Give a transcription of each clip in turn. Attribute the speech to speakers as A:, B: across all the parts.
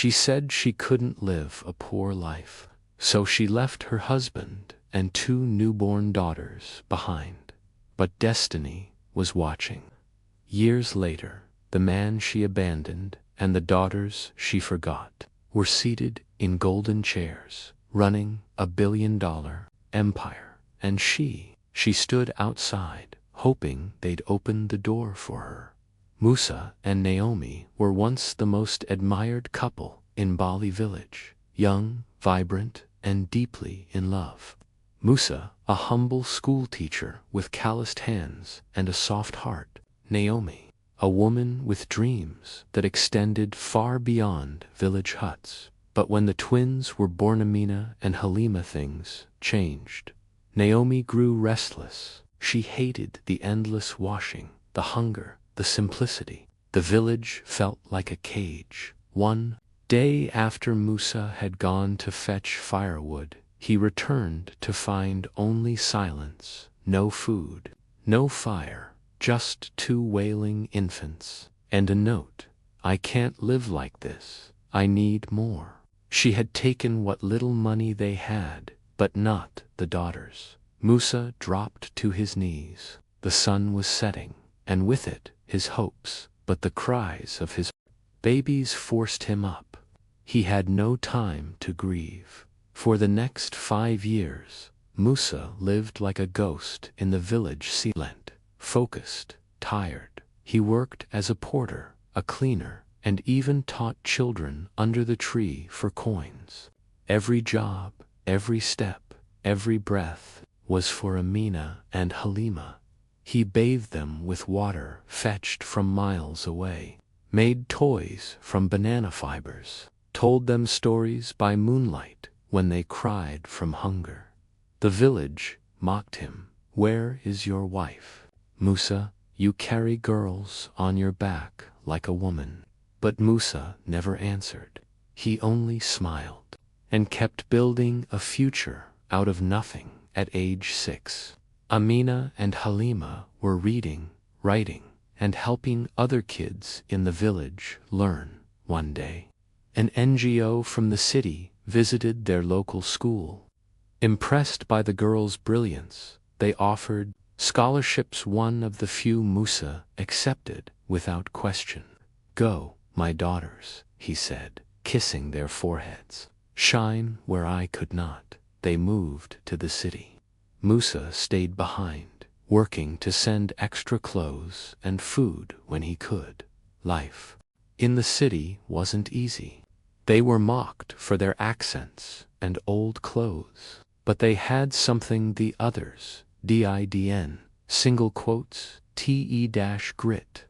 A: She said she couldn't live a poor life, so she left her husband and 2 newborn daughters behind. But destiny was watching. Years later, the man she abandoned and the daughters she forgot were seated in golden chairs, running a billion-dollar empire, and she stood outside, hoping they'd open the door for her. Musa and Naomi were once the most admired couple in Bali village, young, vibrant, and deeply in love. Musa, a humble schoolteacher with calloused hands and a soft heart. Naomi, a woman with dreams that extended far beyond village huts. But when the twins were born, Amina and Halima, things changed. Naomi grew restless. She hated the endless washing, the hunger, the simplicity. The village felt like a cage. One day after Musa had gone to fetch firewood, he returned to find only silence, no food, no fire, just 2 wailing infants, and a note. "I can't live like this. I need more." She had taken what little money they had, but not the daughters. Musa dropped to his knees. The sun was setting, and with it his hopes, but the cries of his babies forced him up. He had no time to grieve. For the next 5 years, Musa lived like a ghost in the village silent, focused, tired. He worked as a porter, a cleaner, and even taught children under the tree for coins. Every job, every step, every breath was for Amina and Halima. He bathed them with water fetched from miles away, made toys from banana fibers, told them stories by moonlight when they cried from hunger. The village mocked him. "Where is your wife? Musa, you carry girls on your back like a woman." But Musa never answered. He only smiled and kept building a future out of nothing. At age 6, Amina and Halima were reading, writing, and helping other kids in the village learn. One day, an NGO from the city visited their local school. Impressed by the girls' brilliance, they offered scholarships. One of the few Musa accepted without question. "Go, my daughters," he said, kissing their foreheads. "Shine where I could not." They moved to the city. Musa stayed behind, working to send extra clothes and food when he could. Life in the city wasn't easy. They were mocked for their accents and old clothes. But they had something the others didn't. Single quotes, te-grit.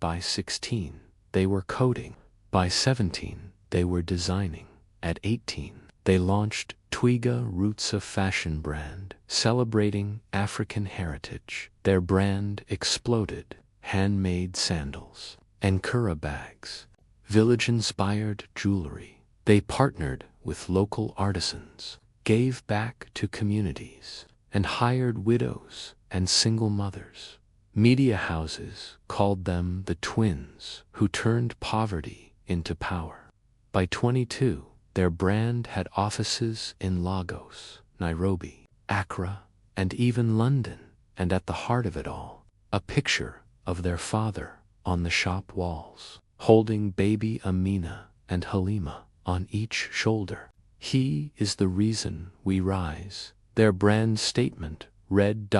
A: By 16, they were coding. By 17, they were designing. At 18, they launched Twiga Roots, a fashion brand celebrating African heritage. Their brand exploded. Handmade sandals, Ankara bags, village-inspired jewelry. They partnered with local artisans, gave back to communities, and hired widows and single mothers. Media houses called them the twins who turned poverty into power. By 22, their brand had offices in Lagos, Nairobi, Accra, and even London. And at the heart of it all, a picture of their father on the shop walls, holding baby Amina and Halima on each shoulder. "He is the reason we rise," their brand statement read.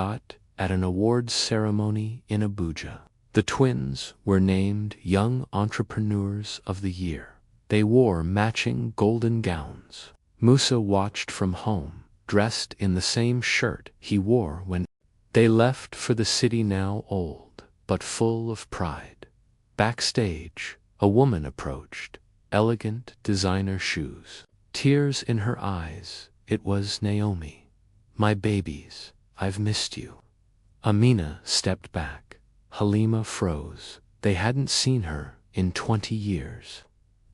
A: At an awards ceremony in Abuja, the twins were named Young Entrepreneurs of the Year. They wore matching golden gowns. Musa watched from home, dressed in the same shirt he wore when they left for the city, now old, but full of pride. Backstage, a woman approached, elegant designer shoes, tears in her eyes. It was Naomi. "My babies, I've missed you." Amina stepped back. Halima froze. They hadn't seen her in 20 years.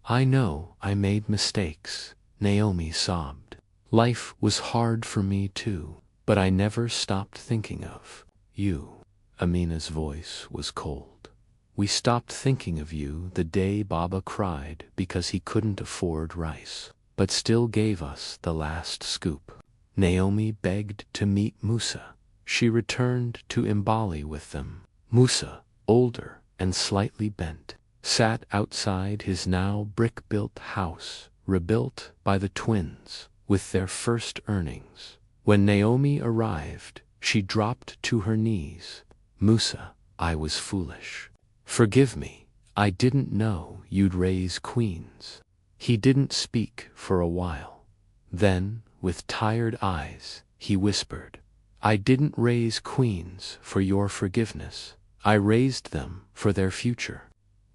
A: "I know I made mistakes," Naomi sobbed. "Life was hard for me too, but I never stopped thinking of you." Amina's voice was cold. We stopped thinking of you the day Baba cried because he couldn't afford rice, but still gave us the last scoop. Naomi begged to meet Musa. She returned to Mbali with them. Musa, older and slightly bent, sat outside his now brick-built house, rebuilt by the twins with their first earnings. When Naomi arrived, she dropped to her knees. Musa, I was foolish. Forgive me, I didn't know you'd raise queens. He didn't speak for a while. Then, with tired eyes, he whispered, I didn't raise queens for your forgiveness. I raised them for their future.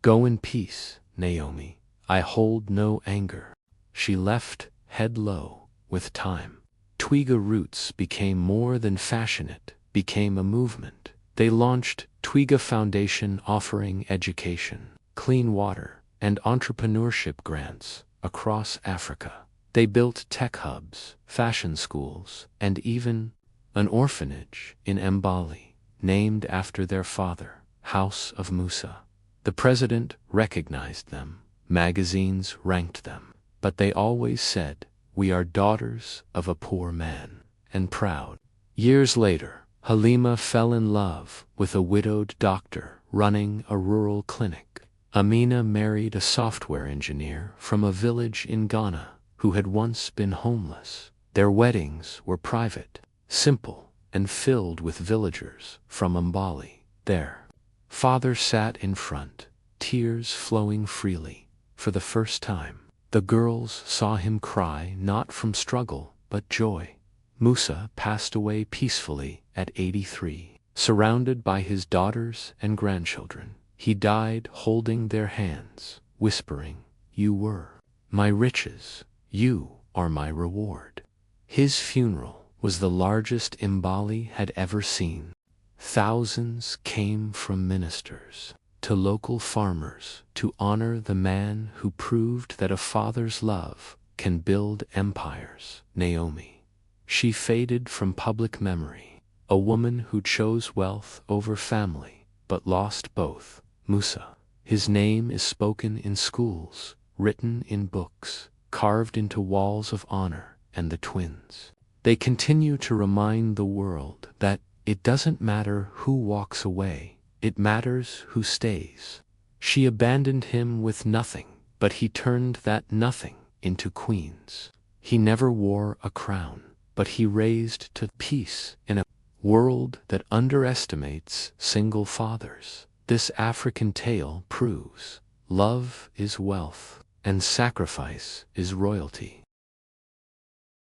A: Go in peace, Naomi. I hold no anger. She left, head low, with time. Twiga Roots became more than fashion, it became a movement. They launched Twiga Foundation, offering education, clean water, and entrepreneurship grants across Africa. They built tech hubs, fashion schools, and even an orphanage in Mbali, named after their father, House of Musa. The president recognized them, magazines ranked them, but they always said, we are daughters of a poor man, and proud. Years later, Halima fell in love with a widowed doctor running a rural clinic. Amina married a software engineer from a village in Ghana who had once been homeless. Their weddings were private, simple, and filled with villagers from Mbali. Their father sat in front, tears flowing freely. For the first time, the girls saw him cry not from struggle but joy. Musa passed away peacefully at 83, surrounded by his daughters and grandchildren. He died holding their hands, whispering, you were my riches, you are my reward. His funeral was the largest Mbali had ever seen. Thousands came from ministers to local farmers to honor the man who proved that a father's love can build empires. Naomi. She faded from public memory, a woman who chose wealth over family, but lost both. Musa. His name is spoken in schools, written in books, carved into walls of honor, and the twins. They continue to remind the world that it doesn't matter who walks away, it matters who stays. She abandoned him with nothing, but he turned that nothing into queens. He never wore a crown, but he raised to peace in a world that underestimates single fathers. This African tale proves love is wealth and sacrifice is royalty.